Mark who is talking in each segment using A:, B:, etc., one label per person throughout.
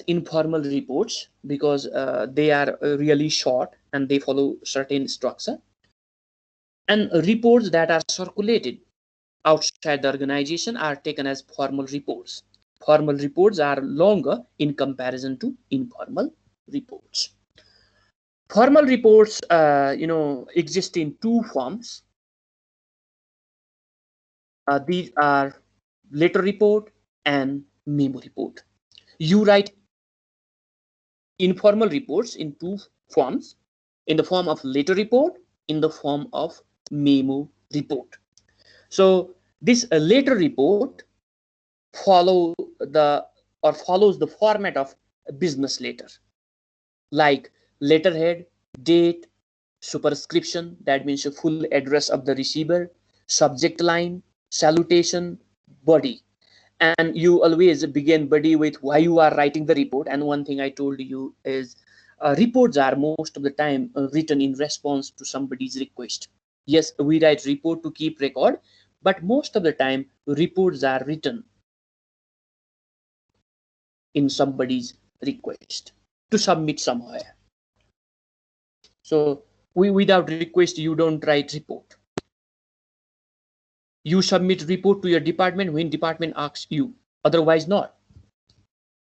A: informal reports because they are really short and they follow certain structure, and reports that are circulated outside the organization are taken as formal reports. Formal reports are longer in comparison to informal reports. Formal reports, exist in two forms. These are letter report and memo report. You write informal reports in two forms, in the form of letter report, in the form of memo report. So this letter report follows the format of a business letter, like letterhead, date, superscription, that means a full address of the receiver, subject line, salutation, body. And you always begin body with why you are writing the report. And one thing I told you is reports are most of the time written in response to somebody's request. Yes, we write report to keep record, but most of the time reports are written in somebody's request to submit somewhere. So without request, you don't write report. You submit report to your department when department asks you, otherwise not.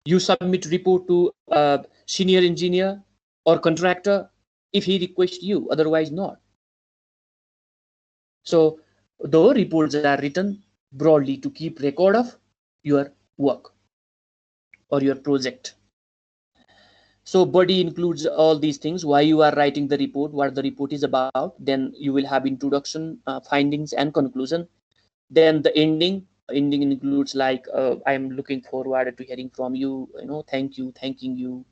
A: You submit report to a senior engineer or contractor if he requests you, otherwise not. So though reports are written broadly to keep record of your work or your project. So body includes all these things, why you are writing the report, what the report is about. Then you will have introduction, findings and conclusion. Then the ending includes like I am looking forward to hearing from you, thank you, thanking you,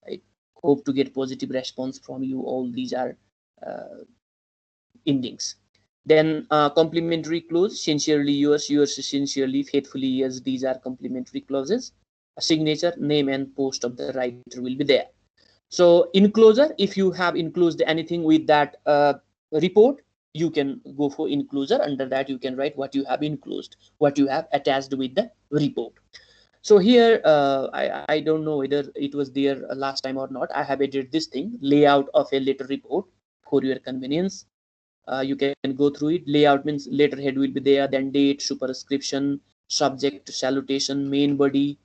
A: I hope to get positive response from you. All these are endings. Then complimentary clause, sincerely yours sincerely, faithfully yours. These are complimentary clauses. A signature, name and post of the writer will be there. So enclosure, if you have enclosed anything with that report, you can go for enclosure. Under that you can write what you have enclosed, what you have attached with the report. So here I don't know whether it was there last time or not. I have added this thing, layout of a letter report for your convenience. You can go through it. Layout means letterhead will be there, then date, superscription, subject, salutation, main body,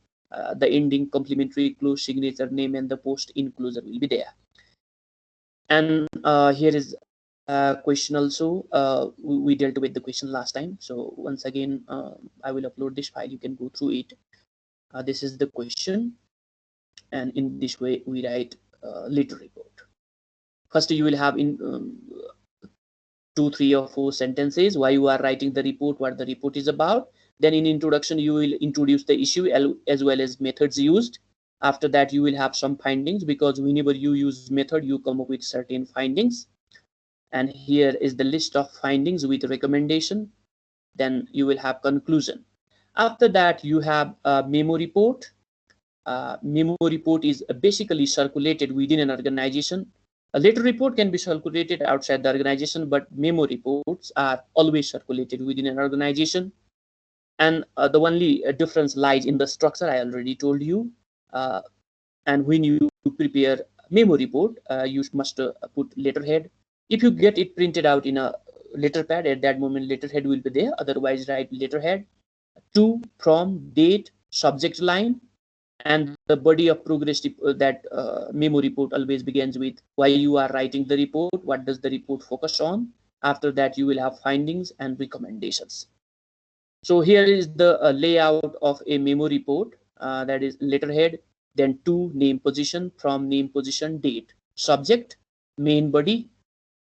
A: the ending, complimentary close, signature, name and the post enclosure will be there. And here is a question also. We dealt with the question last time, so once again I will upload this file, you can go through it. This is the question, and in this way we write letter report. First you will have in 2, 3 or 4 sentences why you are writing the report, what the report is about. Then in introduction you will introduce the issue as well as methods used. After that you will have some findings, because whenever you use method you come up with certain findings. And here is the list of findings with recommendation. Then you will have conclusion. After that you have a memo report. Memo report is basically circulated within an organization. A letter report can be circulated outside the organization, but memo reports are always circulated within an organization. And the only difference lies in the structure, I already told you. And when you prepare memo report, you must put letterhead. If you get it printed out in a letter pad, at that moment letterhead will be there. Otherwise write letterhead, to, from, date, subject line, and the body of progress that memo report always begins with why you are writing the report, what does the report focus on. After that you will have findings and recommendations. So here is the layout of a memo report. That is letterhead, then to, name position, from, name position, date, subject, main body,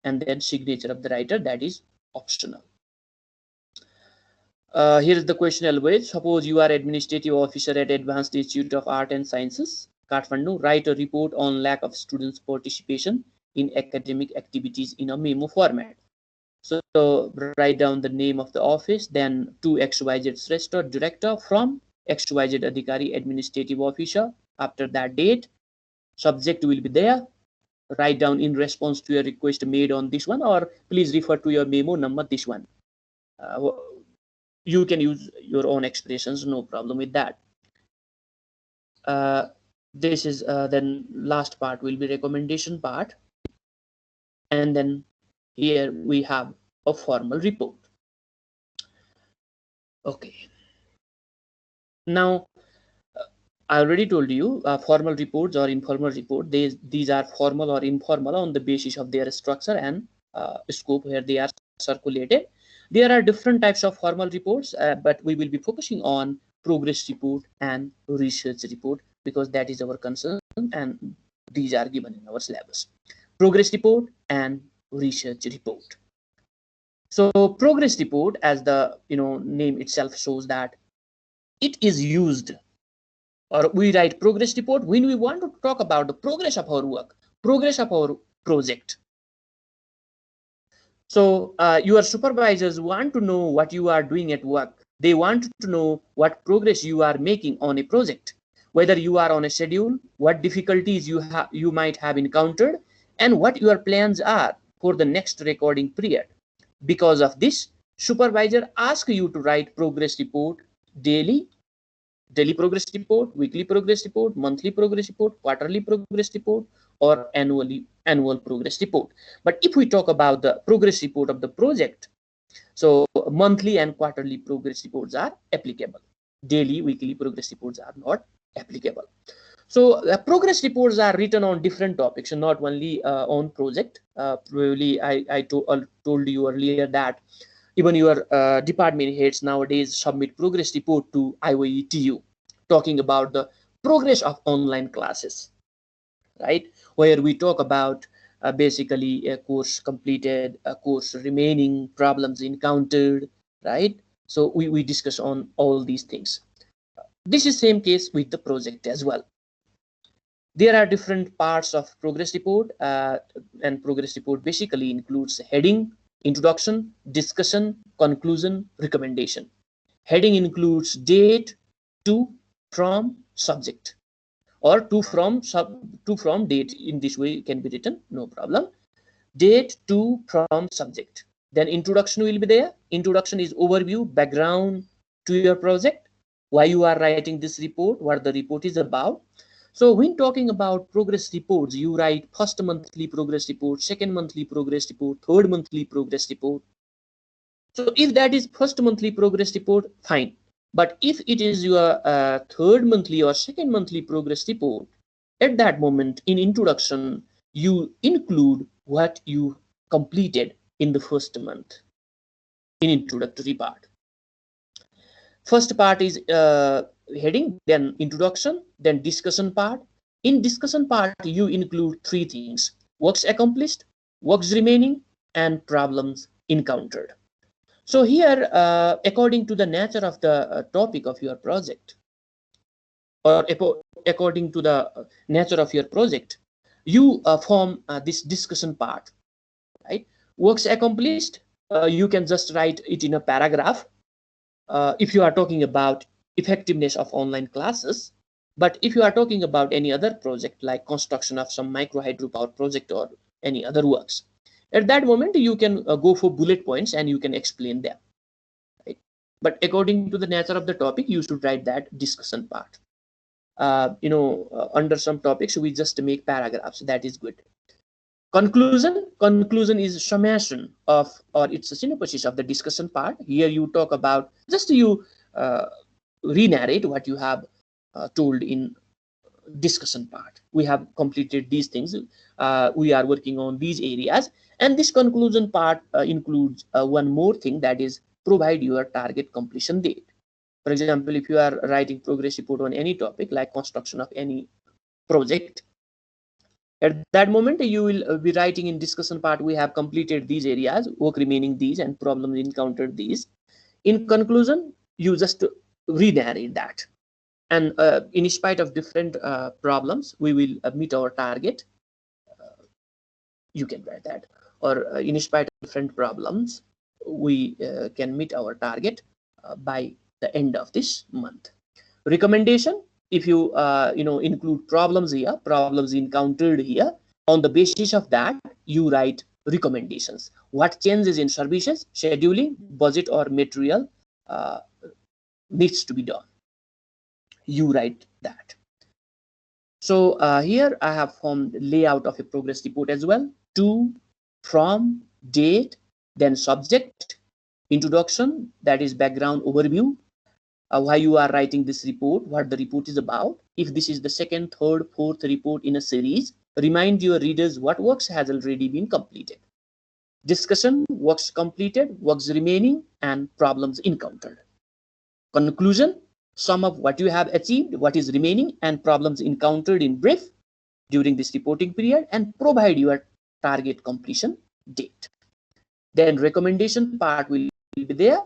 A: and then signature of the writer, that is optional. Here is the question always. Suppose you are administrative officer at Advanced Institute of Art and Sciences, Kathmandu. Write a report on lack of students' participation in academic activities in a memo format. So write down the name of the office, then to XYZ Srestha, director, from XYZ Adhikari, administrative officer. After that date, subject will be there. Write down in response to a request made on this one, or please refer to your memo number, this one. You can use your own expressions, no problem with that. This is then last part will be recommendation part, and then here we have a formal report. Okay, now I already told you formal reports or informal report. These are formal or informal on the basis of their structure and scope where they are circulated. There are different types of formal reports, but we will be focusing on progress report and research report because that is our concern, and these are given in our syllabus. Progress report and research report. So progress report, as the name itself shows, that it is used, or we write progress report when we want to talk about the progress of our work, progress of our project. So your supervisors want to know what you are doing at work. They want to know what progress you are making on a project, whether you are on a schedule, what difficulties you might have encountered, and what your plans are for the next recording period. Because of this, supervisor asks you to write progress report daily progress report, weekly progress report, monthly progress report, quarterly progress report, or annual progress report. But if we talk about the progress report of the project, so monthly and quarterly progress reports are applicable. Daily, weekly progress reports are not applicable. So progress reports are written on different topics, and not only on project. Probably I told you earlier that even your department heads nowadays submit progress report to IOE TU, talking about the progress of online classes, right? Where we talk about basically a course completed, a course remaining, problems encountered, right? So we discuss on all these things. This is same case with the project as well. There are different parts of progress report, and progress report basically includes heading, introduction, discussion, conclusion, recommendation. Heading includes date, to, from, subject, or to from date. In this way can be written, no problem. Date, to, from, subject. Then introduction will be there. Introduction is overview, background to your project, why you are writing this report, what the report is about. So when talking about progress reports, you write first monthly progress report, second monthly progress report, third monthly progress report. So if that is first monthly progress report, fine. But if it is your third monthly or second monthly progress report, at that moment in introduction, you include what you completed in the first month in introductory part. First part is heading, then introduction, then discussion part. In discussion part, you include three things: works accomplished, works remaining, and problems encountered. So here, according to the nature of the topic of your project, or according to the nature of your project, you form this discussion part, right? Works accomplished, you can just write it in a paragraph. If you are talking about effectiveness of online classes. But if you are talking about any other project like construction of some micro hydropower project or any other works, at that moment you can go for bullet points and you can explain them, right? But according to the nature of the topic, you should write that discussion part. Under some topics we just make paragraphs. That is good. Conclusion is summation of, or it's a synopsis of the discussion part. Here you talk about, just you re-narrate what you have told in discussion part. We have completed these things, we are working on these areas, and this conclusion part includes one more thing, that is provide your target completion date. For example, if you are writing progress report on any topic like construction of any project, at that moment you will be writing in discussion part, we have completed these areas, work remaining these, and problems encountered these. In conclusion, you just re-narrate that. And in spite of different problems, we will meet our target. You can write that. Or in spite of different problems, we can meet our target by the end of this month. Recommendation, if you include problems here, problems encountered here, on the basis of that, you write recommendations. What changes in services, scheduling, budget, or material needs to be done. You write that. So here I have formed layout of a progress report as well. To, from, date, then subject, introduction, that is background overview, why you are writing this report, what the report is about. If this is the second, third, fourth report in a series, remind your readers what works has already been completed. Discussion, works completed, works remaining, and problems encountered. Conclusion, sum of what you have achieved, what is remaining, and problems encountered in brief during this reporting period, and provide your target completion date. Then recommendation part will be there.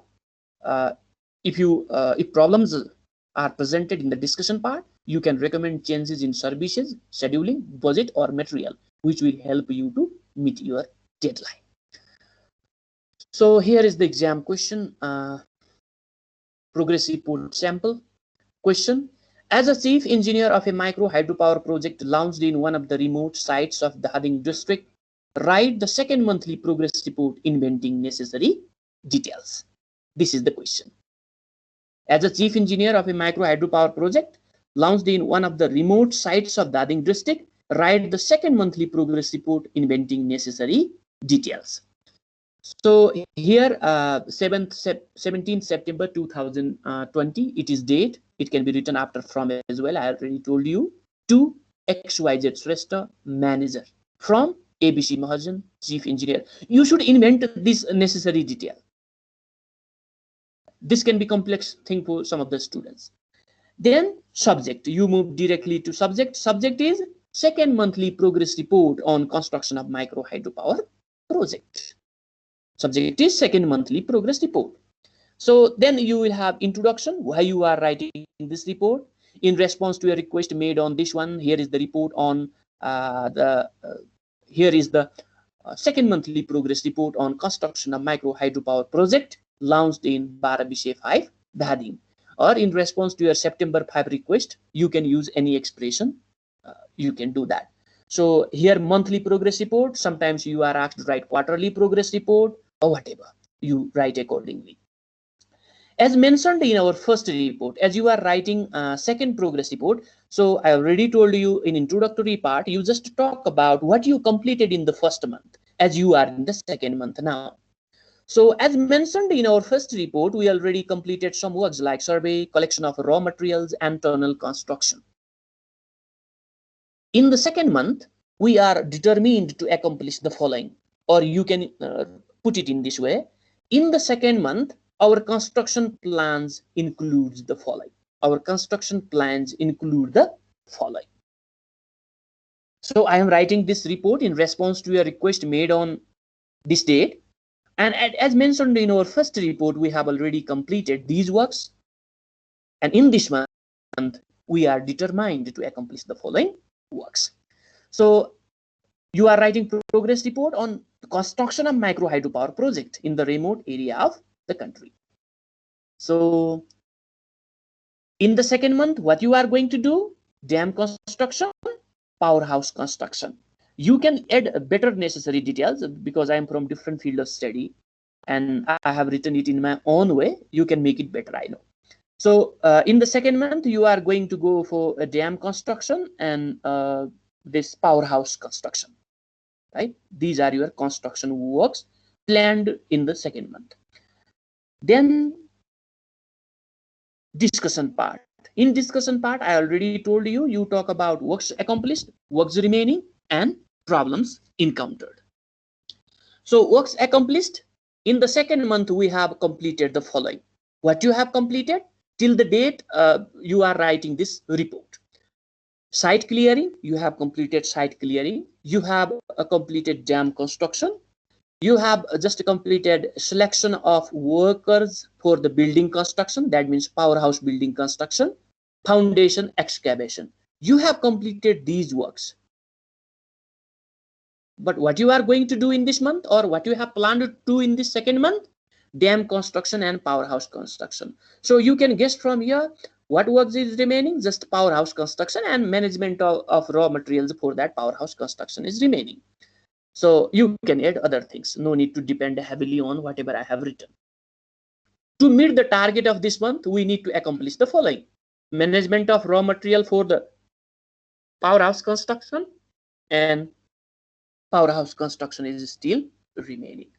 A: Uh, if problems are presented in the discussion part, you can recommend changes in services, scheduling, budget, or material, which will help you to meet your deadline. So here is the exam question. Progress report sample question. As a chief engineer of a micro hydropower project launched in one of the remote sites of the Hading district, write the second monthly progress report inventing necessary details. This is the question. As a chief engineer of a micro hydropower project launched in one of the remote sites of the Hading district, write the second monthly progress report inventing necessary details. So here 17th September 2020, it is date. It can be written after from as well. I already told you. To XYZ Shrestha, manager. From ABC Mahajan, chief engineer. You should invent this necessary detail. This can be complex thing for some of the students. Then subject, you move directly to subject. Subject is second monthly progress report on construction of micro hydropower project. Subject is second monthly progress report. So then you will have introduction, why you are writing this report. In response to a request made on this one, here is the report on here is the second monthly progress report on construction of micro hydropower project launched in 12/5 Dhading. Or in response to your September 5 request, you can use any expression. You can do that. So here monthly progress report, sometimes you are asked to write quarterly progress report or whatever, you write accordingly. As mentioned in our first report, as you are writing second progress report, so I already told you in introductory part, you just talk about what you completed in the first month as you are in the second month now. So as mentioned in our first report, we already completed some works like survey, collection of raw materials, and tunnel construction. In the second month, we are determined to accomplish the following, or you can put it in this way. In the second month, our construction plans includes the following. Our construction plans include the following. So I am writing this report in response to a request made on this date. And as mentioned in our first report, we have already completed these works. And in this month, we are determined to accomplish the following works. So you are writing progress report on the construction of micro hydropower project in the remote area of the country. So in the second month, what you are going to do? Dam construction, powerhouse construction. You can add better necessary details because I am from different field of study and I have written it in my own way. You can make it better, I know. So in the second month, you are going to go for a dam construction and this powerhouse construction, right? These are your construction works planned in the second month. Then discussion part. In discussion part, I already told you, you talk about works accomplished, works remaining, and problems encountered. So works accomplished, in the second month, we have completed the following. What you have completed till the date you are writing this report. Site clearing, you have completed site clearing. You have completed dam construction. You have just completed selection of workers for the building construction. That means powerhouse building construction, foundation excavation. You have completed these works. But what you are going to do in this month, or what you have planned to do in this second month? Dam construction and powerhouse construction. So you can guess from here what works is remaining. Just powerhouse construction and management of raw materials for that powerhouse construction is remaining. So you can add other things. No need to depend heavily on whatever I have written. To meet the target of this month, we need to accomplish the following. Management of raw material for the powerhouse construction, and powerhouse construction is still remaining.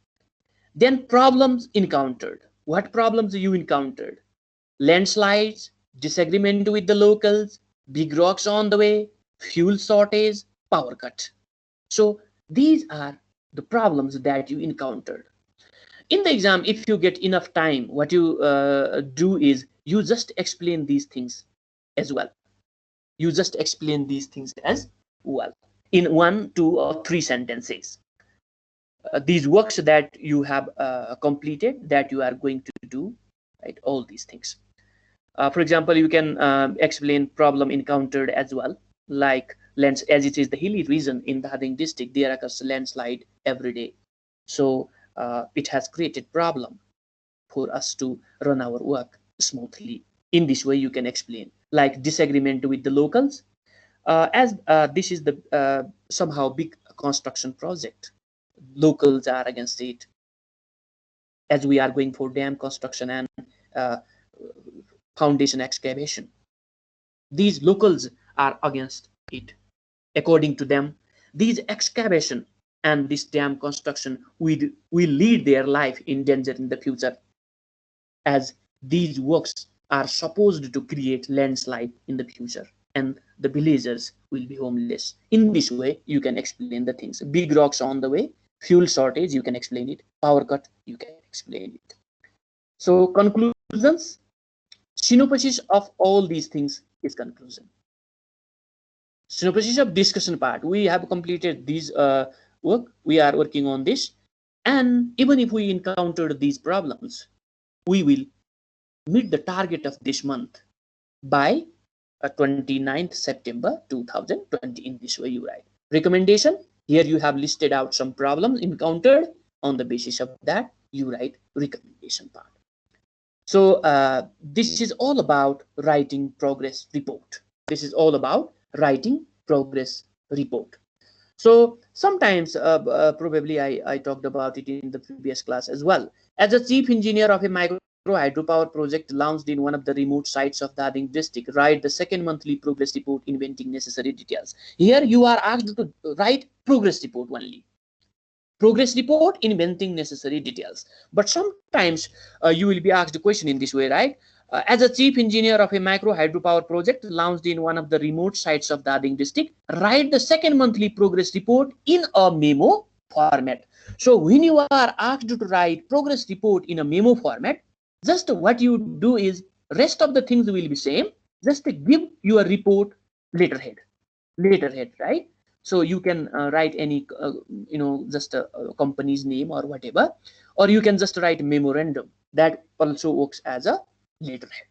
A: Then problems encountered. What problems you encountered? Landslides, disagreement with the locals, big rocks on the way, fuel shortage, power cut. So these are the problems that you encountered. In the exam, if you get enough time, what you do is you just explain these things as well. You just explain these things as well in 1, 2, or 3 sentences. These works that you have completed, that you are going to do, right? All these things. For example, you can explain problem encountered as well, like as it is the hilly region in the Dhading district, there occurs landslide every day. So it has created problem for us to run our work smoothly. In this way, you can explain, like disagreement with the locals, as this is the somehow big construction project. Locals are against it, as we are going for dam construction and uh, foundation excavation. These locals are against it. According to them, these excavation and this dam construction will lead their life in danger in the future, as these works are supposed to create landslide in the future and the villagers will be homeless. In this way, you can explain the things. Big rocks on the way, fuel shortage, you can explain it. Power cut, you can explain it. So conclusions, synopsis of all these things is conclusion. Synopsis of discussion part, we have completed these work, we are working on this, and even if we encountered these problems, we will meet the target of this month by 29th September 2020. In this way you write. Recommendation, here you have listed out some problems encountered. On the basis of that, you write recommendation part. So this is all about writing progress report. This is all about writing progress report. So sometimes probably I talked about it in the previous class as well. As a chief engineer of a micro hydropower project launched in one of the remote sites of Dhading district, write the second monthly progress report inventing necessary details. Here you are asked to write progress report only. Progress report inventing necessary details. But sometimes you will be asked a question in this way, right? As a chief engineer of a micro hydropower project launched in one of the remote sites of Dhading district, write the second monthly progress report in a memo format. So when you are asked to write progress report in a memo format, just what you do is rest of the things will be same. Just give your report letterhead, right? So you can write any just a company's name or whatever, or you can just write memorandum. That also works as a letterhead.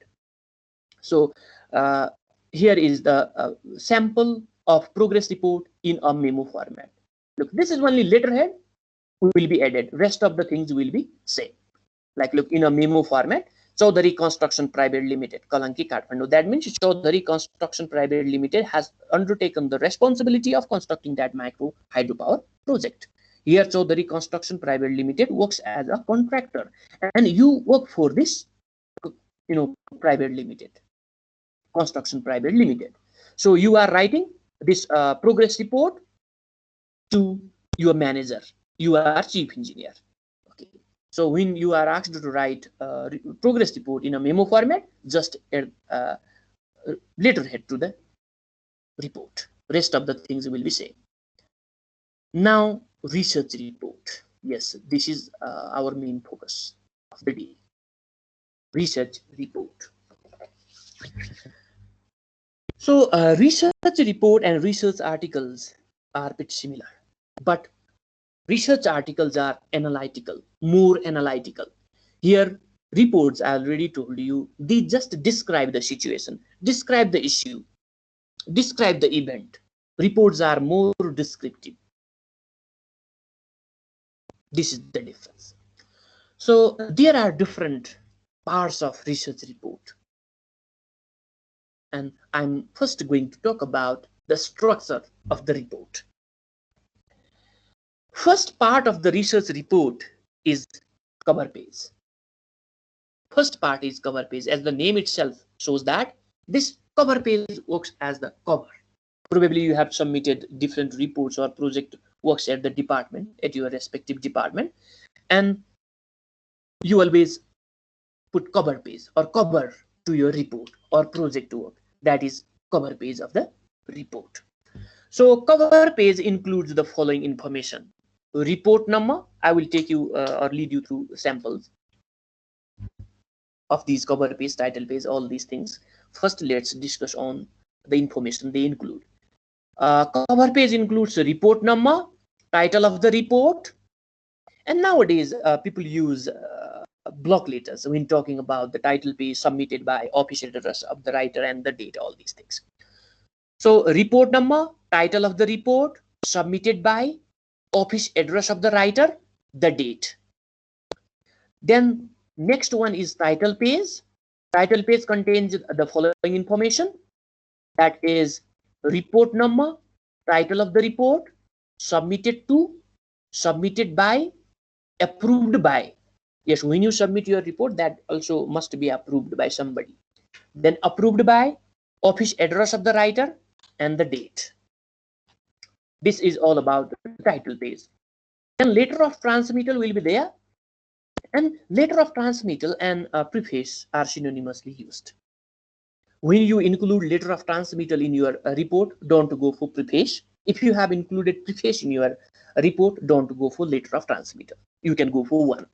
A: So here is the sample of progress report in a memo format. Look, this is only letterhead will be added, rest of the things will be same. Like look, in a memo format, Chaudhary Construction Private Limited, Kalanki, Kathmandu. That means Chaudhary Construction Private Limited has undertaken the responsibility of constructing that micro hydropower project. Here, Chaudhary Construction Private Limited works as a contractor, and you work for this, private limited, construction private limited. So you are writing this progress report to your manager. You are chief engineer. Okay. So when you are asked to write progress report in a memo format, just add letterhead to the report. Rest of the things will be same. Now, research report. Yes, this is our main focus of the day. Research report. So research report and research articles are a bit similar, but research articles are analytical, more analytical. Here, reports, I already told you, they just describe the situation, describe the issue, describe the event. Reports are more descriptive. This is the difference. So there are different parts of research report. And I'm first going to talk about the structure of the report. First part of the research report is cover page. First part is cover page. As the name itself shows that this cover page works as the cover. Probably you have submitted different reports or project works at the department, at your respective department, and you always put cover page or cover to your report or project work. That is cover page of the report. So cover page includes the following information: report number. I will take you or lead you through samples of these cover page, title page, all these things. First, let's discuss on the information they include. Cover page includes the report number, title of the report, and nowadays people use block letters when talking about the title page, submitted by, office address of the writer, and the date, all these things. So report number, title of the report, submitted by, office address of the writer, the date. Then next one is title page. Title page contains the following information, that is report number, title of the report, submitted to, submitted by, approved by. Yes, when you submit your report, that also must be approved by somebody. Then approved by, office address of the writer, and the date. This is all about the title page. Then letter of transmittal will be there, and letter of transmittal and preface are synonymously used. When you include letter of transmittal in your report, don't go for preface. If you have included preface in your report, don't go for letter of transmittal. You can go for one.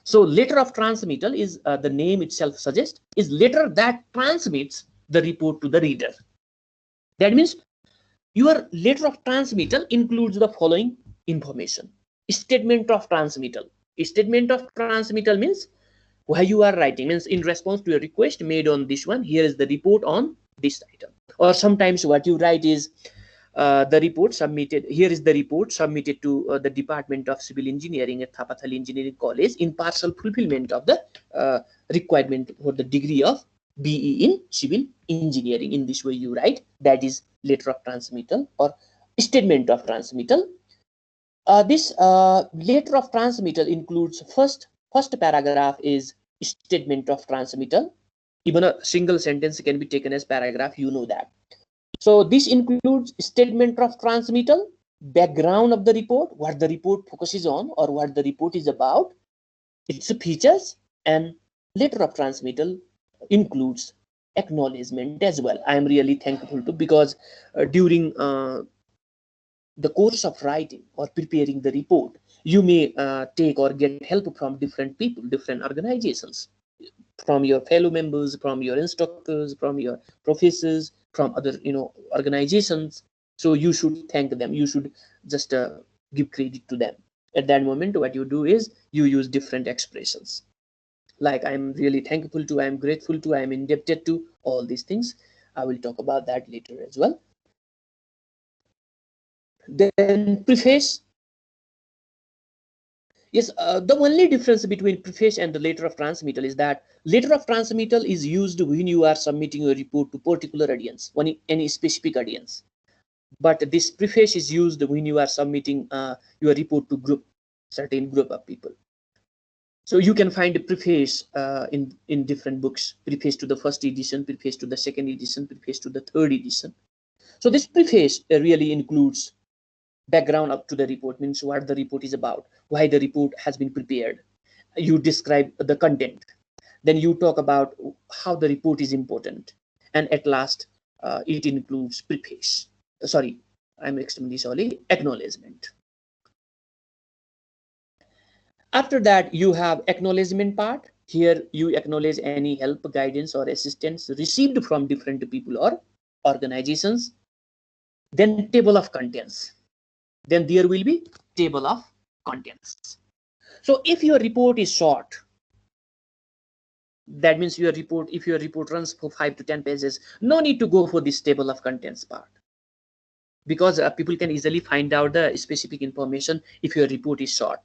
A: So letter of transmittal is, the name itself suggests, is letter that transmits the report to the reader. That means your letter of transmittal includes the following information: statement of transmittal. Statement of transmittal means why you are writing, means in response to a request made on this one, here is the report on this item. Or sometimes what you write is the report submitted, here is the report submitted to the Department of Civil Engineering at Thapathali Engineering College in partial fulfillment of the requirement for the degree of BE in Civil Engineering. In this way you write, that is letter of transmittal or statement of transmittal. This letter of transmittal includes first paragraph is statement of transmittal. Even a single sentence can be taken as paragraph, you know that. So this includes statement of transmittal, background of the report, what the report focuses on or what the report is about, its features, and letter of transmittal includes acknowledgement as well. I am really thankful to, because during the course of writing or preparing the report, you may take or get help from different people, different organizations, from your fellow members, from your instructors, from your professors, from other organizations. So you should thank them. You should just give credit to them. At that moment, what you do is you use different expressions, like I'm really thankful to, I'm grateful to, I'm indebted to, all these things. I will talk about that later as well. Then preface. Yes, the only difference between preface and the letter of transmittal is that letter of transmittal is used when you are submitting a report to particular audience, any specific audience. But this preface is used when you are submitting your report to certain group of people. So you can find a preface in different books: preface to the first edition, preface to the second edition, preface to the third edition. So this preface really includes background up to the report, means what the report is about, why the report has been prepared. You describe the content, then you talk about how the report is important, and at last it includes preface. Sorry, I'm extremely sorry, acknowledgement. After that, you have acknowledgement part. Here you acknowledge any help, guidance, or assistance received from different people or organizations. Then table of contents. Then there will be table of contents. So if your report is short, that means your report, if your report runs for 5 to 10 pages, no need to go for this table of contents part, because people can easily find out the specific information if your report is short.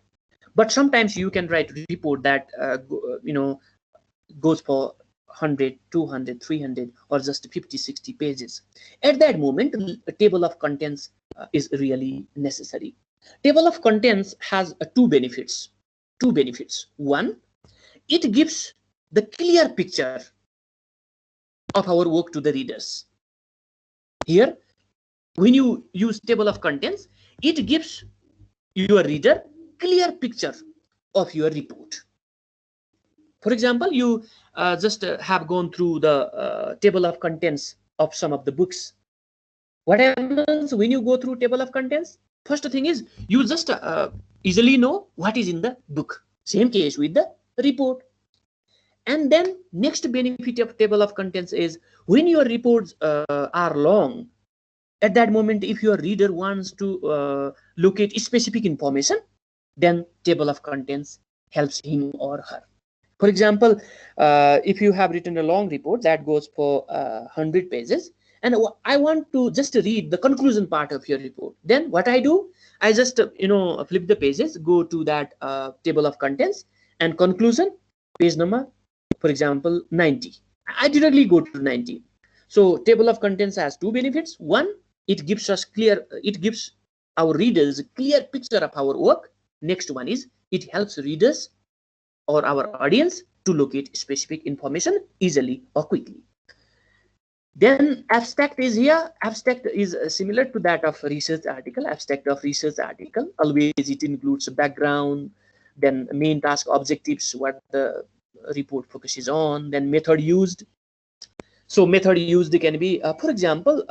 A: But sometimes you can write a report that goes for 100, 200, 300, or just 50, 60 pages. At that moment, a table of contents is really necessary. Table of contents has two benefits. One, it gives the clear picture of our work to the readers. Here, when you use table of contents, it gives your reader clear picture of your report. For example, you just have gone through the table of contents of some of the books. What happens when you go through table of contents? First thing is you just easily know what is in the book. Same case with the report. And then next benefit of table of contents is when your reports are long, at that moment, if your reader wants to locate specific information, then table of contents helps him or her. For example, if you have written a long report that goes for 100 pages, and I want to just read the conclusion part of your report, then what I do, I just flip the pages, go to that table of contents, and conclusion, page number, for example, 90. I directly go to 90. So table of contents has two benefits. One, it gives our readers a clear picture of our work. Next one is it helps readers or our audience to locate specific information easily or quickly. Then abstract is here. Abstract is similar to that of research article. Abstract of research article, always it includes background, then main task, objectives, what the report focuses on, then method used. So method used can be, for example,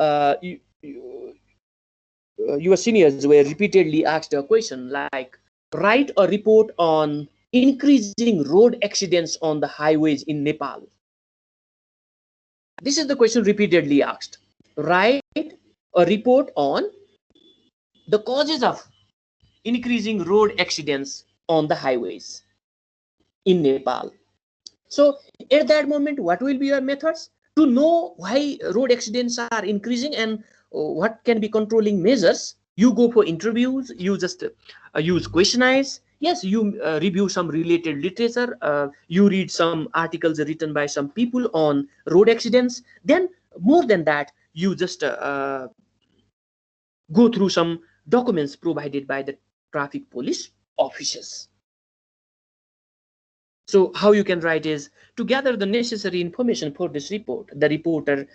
A: your seniors were repeatedly asked a question like, write a report on increasing road accidents on the highways in Nepal. This is the question repeatedly asked. Write a report on the causes of increasing road accidents on the highways in Nepal. So at that moment, what will be your methods to know why road accidents are increasing and what can be controlling measures? You go for interviews, you just use questionnaires. Yes, you review some related literature, you read some articles written by some people on road accidents. Then more than that, you just go through some documents provided by the traffic police officers. So how you can write is to gather the necessary information for this report. The reporter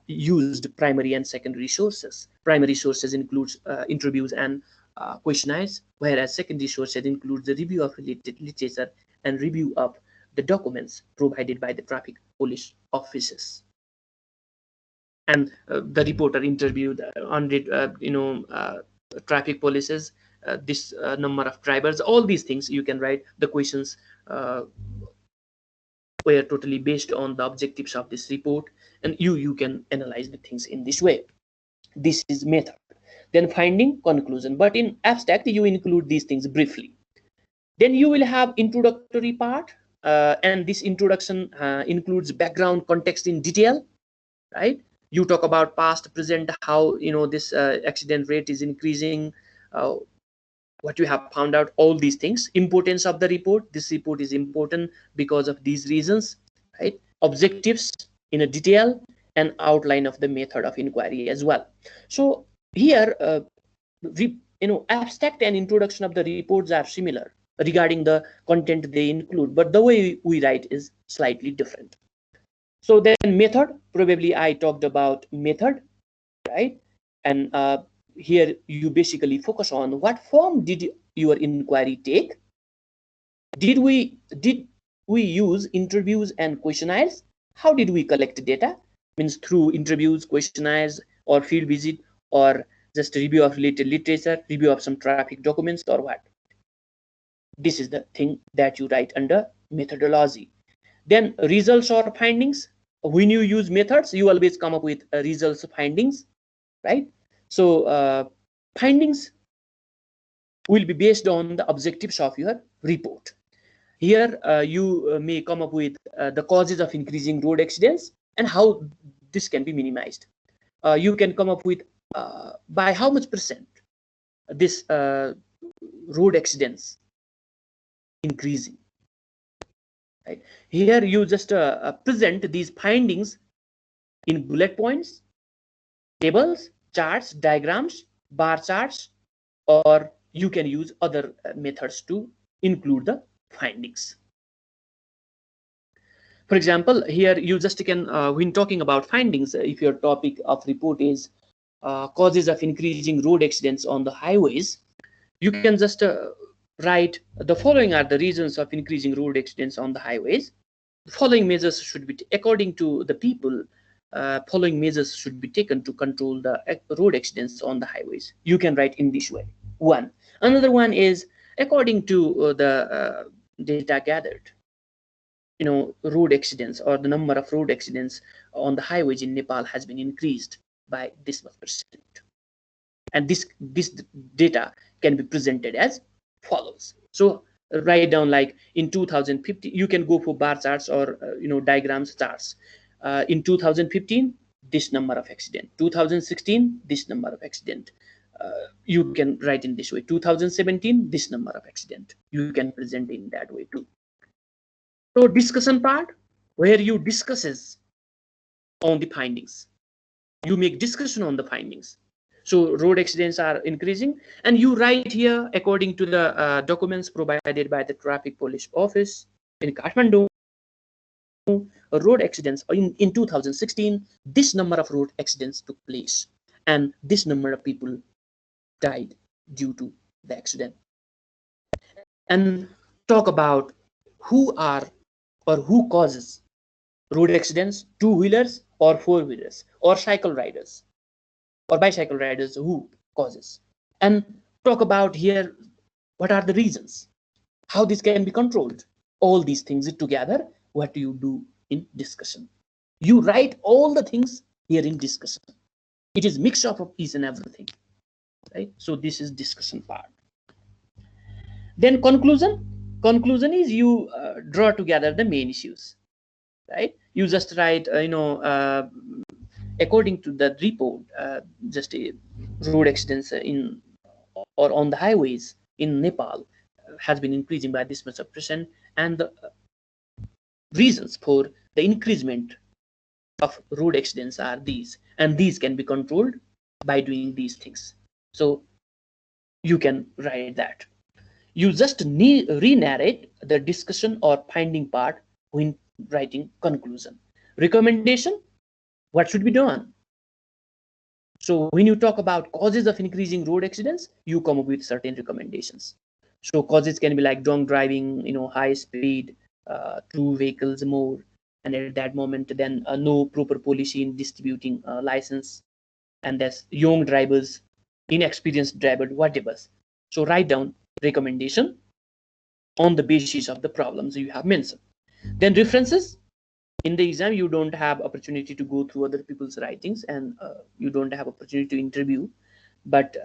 A: used primary and secondary sources. Primary sources includes interviews and questionnaires, whereas secondary sources includes the review of related literature and review of the documents provided by the traffic police officers. And the reporter interviewed 100, traffic polices, this number of drivers, all these things you can write. The questions were totally based on the objectives of this report, and you can analyze the things in this way. This is method. Then finding, conclusion. But in abstract, you include these things briefly. Then you will have introductory part, and this introduction includes background context in detail, right? You talk about past, present, how this accident rate is increasing, uh, what you have found out, all these things. Importance of the report, this report is important because of these reasons, right? Objectives in a detail, and outline of the method of inquiry as well. So here abstract and introduction of the reports are similar regarding the content they include, but the way we write is slightly different. So then method, probably I talked about method, right? And here you basically focus on what form did your inquiry take. Did we use interviews and questionnaires? How did we collect data? Means through interviews, questionnaires, or field visit, or just a review of related literature, review of some traffic documents, or what? This is the thing that you write under methodology. Then results or findings. When you use methods, you always come up with results, findings, right? So findings will be based on the objectives of your report. Here you may come up with the causes of increasing road accidents and how this can be minimized. You can come up with by how much percent this road accidents increasing. Right? Here you just present these findings in bullet points, tables, charts, diagrams, bar charts, or you can use other methods to include the findings. For example, here you just can, when talking about findings, if your topic of report is causes of increasing road accidents on the highways, you can just write the following are the reasons of increasing road accidents on the highways. The following measures should be, according to the people, following measures should be taken to control the road accidents on the highways. You can write in this way. One. Another one is, according to the data gathered, road accidents or the number of road accidents on the highways in Nepal has been increased by this much percent. And this data can be presented as follows. So write down, like in 2050, you can go for bar charts or diagrams charts. In 2015, this number of accident. 2016, this number of accident. You can write in this way. 2017, this number of accident. You can present in that way too. So discussion part, where you discusses on the findings. You make discussion on the findings. So road accidents are increasing, and you write here, according to the documents provided by the traffic police office in Kathmandu, road accidents in 2016, this number of road accidents took place, and this number of people died due to the accident. And talk about who are or who causes road accidents: two-wheelers or four-wheelers or cycle riders or bicycle riders, who causes. And talk about here what are the reasons, how this can be controlled. All these things together, what do you do in discussion? You write all the things here in discussion. It is mix up of each and everything, right? So this is discussion part. Then conclusion. Conclusion is you draw together the main issues, right? You just write, according to the report, just road accidents in or on the highways in Nepal has been increasing by this much of percent, and the reasons for the increasement of road accidents are these, and these can be controlled by doing these things. So you can write that. You just re-narrate the discussion or finding part when writing conclusion. Recommendation, what should be done? So when you talk about causes of increasing road accidents, you come up with certain recommendations. So causes can be like drunk driving, high speed, two vehicles more, and at that moment, then no proper policy in distributing license, and there's young drivers, inexperienced drivers, whatever. So write down recommendation on the basis of the problems you have mentioned. Then references. In the exam, you don't have opportunity to go through other people's writings, and you don't have opportunity to interview, but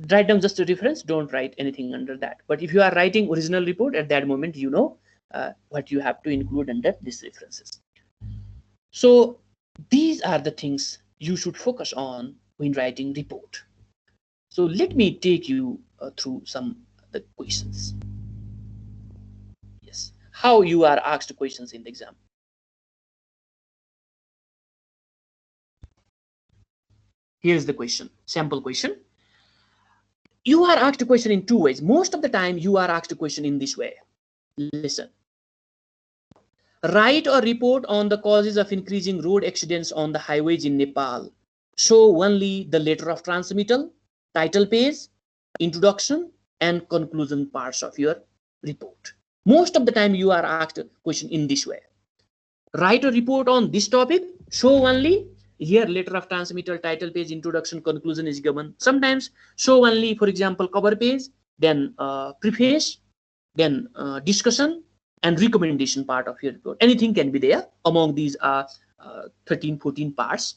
A: write down just a reference. Don't write anything under that. But if you are writing original report, at that moment, you know what you have to include under these references. So these are the things you should focus on when writing report. So let me take you through some of the questions. Yes, how you are asked questions in the exam. Here's the question, sample question. You are asked a question in two ways. Most of the time, you are asked a question in this way. Listen. Write or report on the causes of increasing road accidents on the highways in Nepal. Show only the letter of transmittal, title page, introduction, and conclusion parts of your report. Most of the time, you are asked a question in this way. Write a report on this topic. Show only. Here, letter of transmittal, title page, introduction, conclusion is given. Sometimes show only, for example, cover page, then preface, then discussion, and recommendation part of your report. Anything can be there among these 13, 14 parts.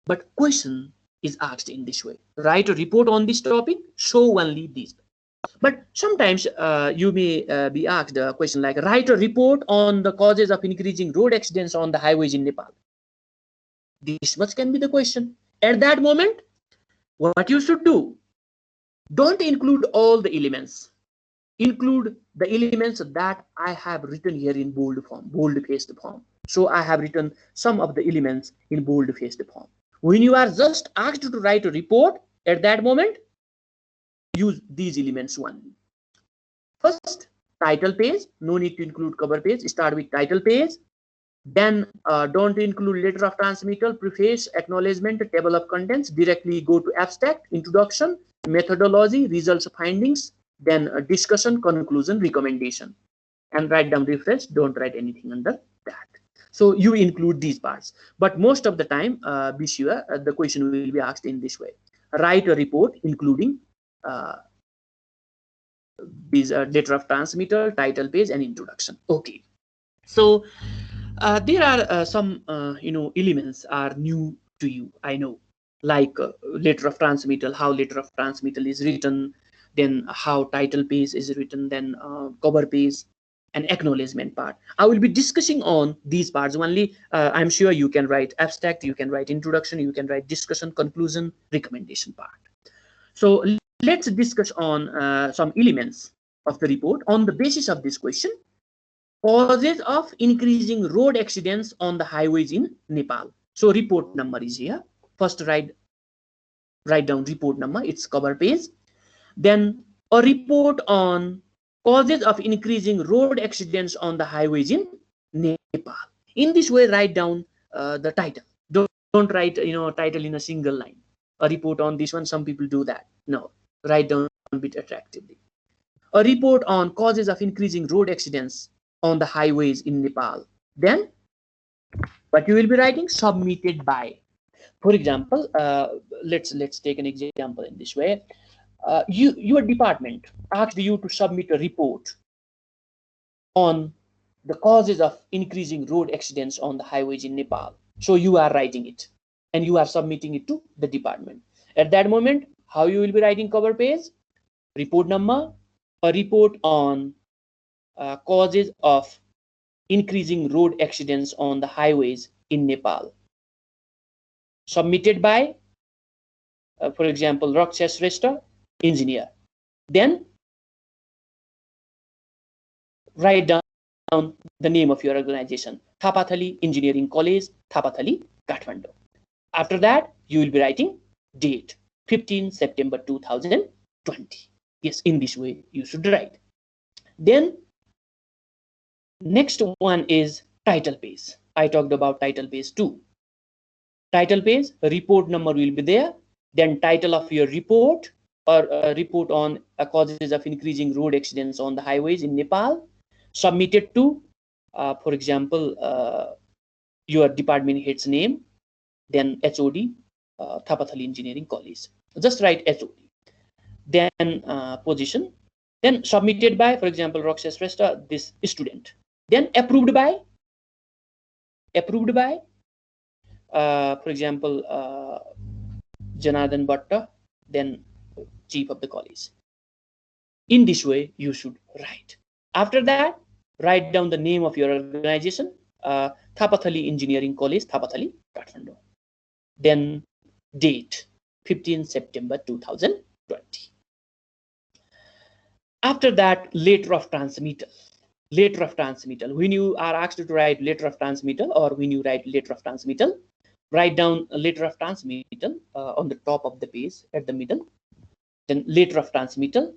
A: But question is asked in this way. Write a report on this topic, show only these. But sometimes you may be asked a question like, write a report on the causes of increasing road accidents on the highways in Nepal. This much can be the question. At that moment, what you should do, don't include all the elements. Include the elements that I have written here in bold form, bold-faced form. So I have written some of the elements in bold-faced form. When you are just asked to write a report, at that moment, use these elements only. First, title page. No need to include cover page. Start with title page, Then don't include letter of transmittal, preface, acknowledgement, table of contents. Directly go to abstract, introduction, methodology, results, findings, then discussion, conclusion, recommendation, and write down refresh. Don't write anything under that. So you include these parts, but most of the time, be sure the question will be asked in this way: write a report including uh, these letter of transmittal, title page, and introduction. Okay. So there are some elements are new to you, I know, like letter of transmittal, how letter of transmittal is written, then how title page is written, then cover page, and acknowledgement part. I will be discussing on these parts only. I'm sure you can write abstract, you can write introduction, you can write discussion, conclusion, recommendation part. So let's discuss on some elements of the report on the basis of this question: causes of increasing road accidents on the highways in Nepal. So report number is here. First write down report number, its cover page. Then a report on causes of increasing road accidents on the highways in Nepal. In this way, write down the title. Don't write title in a single line. A report on this one. Some people do that. No, write down a bit attractively. A report on causes of increasing road accidents on the highways in Nepal. Then what you will be writing: submitted by. For example, let's take an example in this way. Your department asked you to submit a report on the causes of increasing road accidents on the highways in Nepal. So you are writing it and you are submitting it to the department. At that moment, how you will be writing cover page: report number, a report on causes of increasing road accidents on the highways in Nepal. Submitted by, for example, Rakshas Shrestha, engineer. Then write down the name of your organization: Thapathali Engineering College, Thapathali, Kathmandu. After that, you will be writing date, 15 September 2020. Yes, in this way you should write. Then next one is title page. I talked about title page too. Title page, report number will be there. Then title of your report, or report on causes of increasing road accidents on the highways in Nepal. Submitted to, for example, your department head's name, then HOD, Thapathali Engineering College. Just write HOD. Then position. Then submitted by, for example, Rakshas Shrestha, this student. Then approved by, for example, Janardhan Bhatta, then chief of the college. In this way, you should write. After that, write down the name of your organization, Thapathali Engineering College, Thapathali, Kathmandu. Then date, 15 September 2020. After that, letter of transmittal. Letter of transmittal. When you are asked to write letter of transmittal, or when you write letter of transmittal, write down a letter of transmittal on the top of the page at the middle. Then letter of transmittal.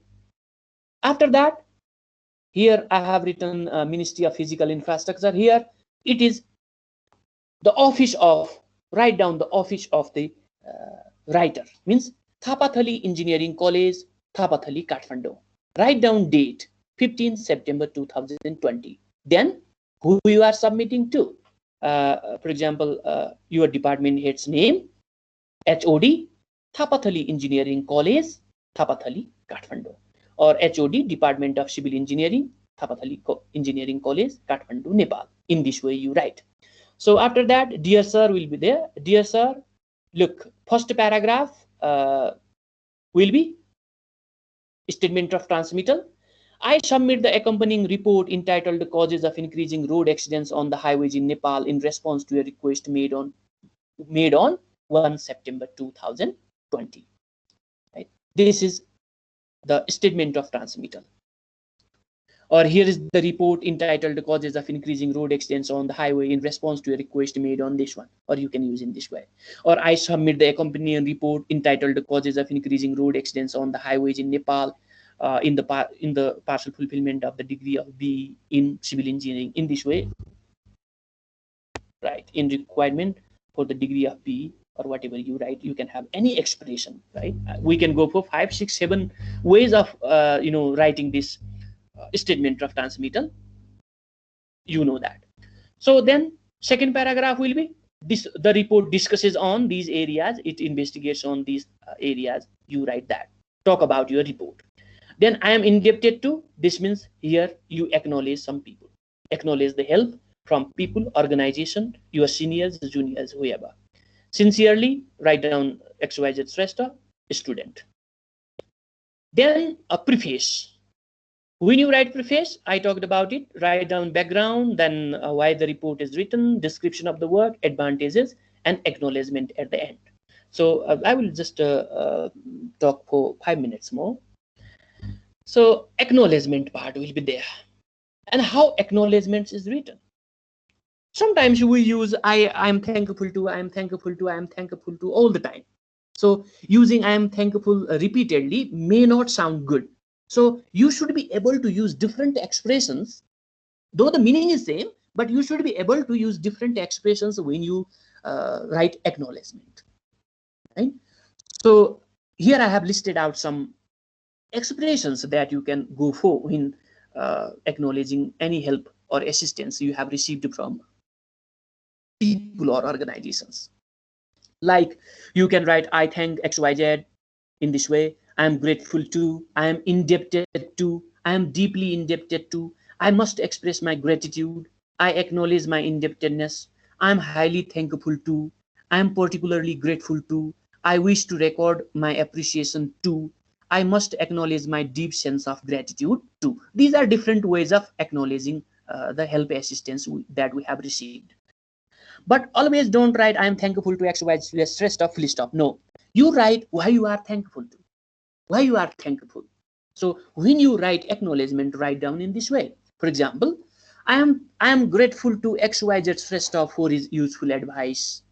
A: After that, here I have written Ministry of Physical Infrastructure. Here it is the office of, write down the office of the writer, means Thapathali Engineering College, Thapathali, Kathmandu. Write down date, 15 September 2020. Then who you are submitting to. For example, your department head's name, HOD, Thapathali Engineering College, Thapathali, Kathmandu. Or HOD, Department of Civil Engineering, Thapathali Engineering College, Kathmandu, Nepal. In this way you write. So after that, dear sir will be there. Dear sir, look, first paragraph will be statement of transmittal. I submit the accompanying report entitled Causes of Increasing Road Accidents on the Highways in Nepal in response to a request made on 1 September 2020. Right? This is the statement of transmittal. Or here is the report entitled Causes of Increasing Road Accidents on the Highway in response to a request made on this one. Or you can use in this way. Or I submit the accompanying report entitled Causes of Increasing Road Accidents on the Highways in Nepal in the partial fulfillment of the degree of BE in civil engineering. In this way right? In requirement for the degree of BE or whatever you write, you can have any expression, right? We can go for 5, 6, 7 ways of writing this statement of transmittal. You know that. So then second paragraph will be this: the report discusses on these areas, it investigates on these areas. You write that, talk about your report. Then I am indebted to, this means here you acknowledge some people, acknowledge the help from people, organization, your seniors, juniors, whoever. Sincerely, write down XYZ Shrestha, student. Then a preface. When you write preface, I talked about it. Write down background, then why the report is written, description of the work, advantages, and acknowledgement at the end. So I will just talk for 5 minutes more. So acknowledgement part will be there, and how acknowledgements is written. Sometimes we use I am thankful to, I am thankful to, I am thankful to all the time. So using I am thankful repeatedly may not sound good. So you should be able to use different expressions, though the meaning is same, but you should be able to use different expressions when you write acknowledgement, right? So here I have listed out some expressions that you can go for in acknowledging any help or assistance you have received from people or organizations. Like you can write, I thank XYZ in this way. I am grateful to, I am indebted to, I am deeply indebted to, I must express my gratitude, I acknowledge my indebtedness, I am highly thankful to, I am particularly grateful to, I wish to record my appreciation to, I must acknowledge my deep sense of gratitude to. These are different ways of acknowledging the help assistance that we have received. But always don't write, I am thankful to XYZ stressed off, full stop. No. You write why you are thankful to. Why you are thankful. So when you write acknowledgement, write down in this way. For example, I am grateful to XYZ stressed off for his useful advice.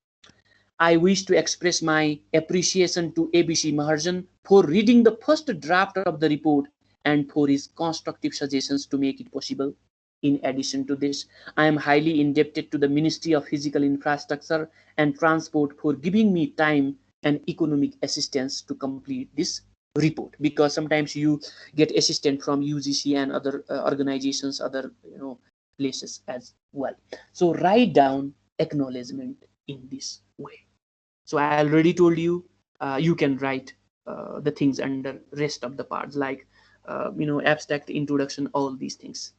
A: I wish to express my appreciation to ABC Maharjan for reading the first draft of the report and for his constructive suggestions to make it possible. In addition to this, I am highly indebted to the Ministry of Physical Infrastructure and Transport for giving me time and economic assistance to complete this report, because sometimes you get assistance from UGC and other organizations, other places as well. So write down acknowledgement in this way. So I already told you, you can write the things under rest of the parts, like abstract, introduction, all these things.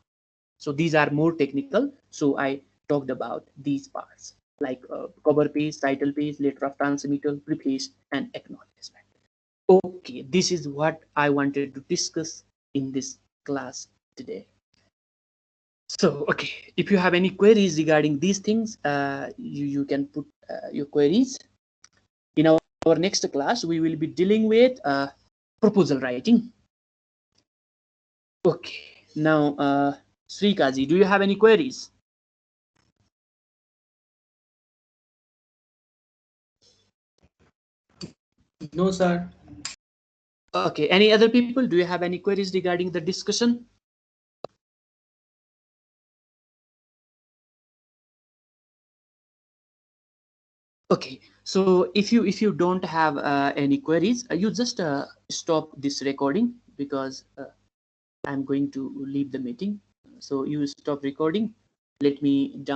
A: So these are more technical, so I talked about these parts, like cover page, title page, letter of transmittal, preface, and acknowledgement. Okay, this is what I wanted to discuss in this class today. So okay, if you have any queries regarding these things, you can put your queries. In our next class, we will be dealing with proposal writing. Okay, now Srikaji, do you have any queries?
B: No, sir.
A: Okay, any other people? Do you have any queries regarding the discussion? Okay, so if you don't have any queries, you just stop this recording, because I'm going to leave the meeting. So you stop recording. Let me down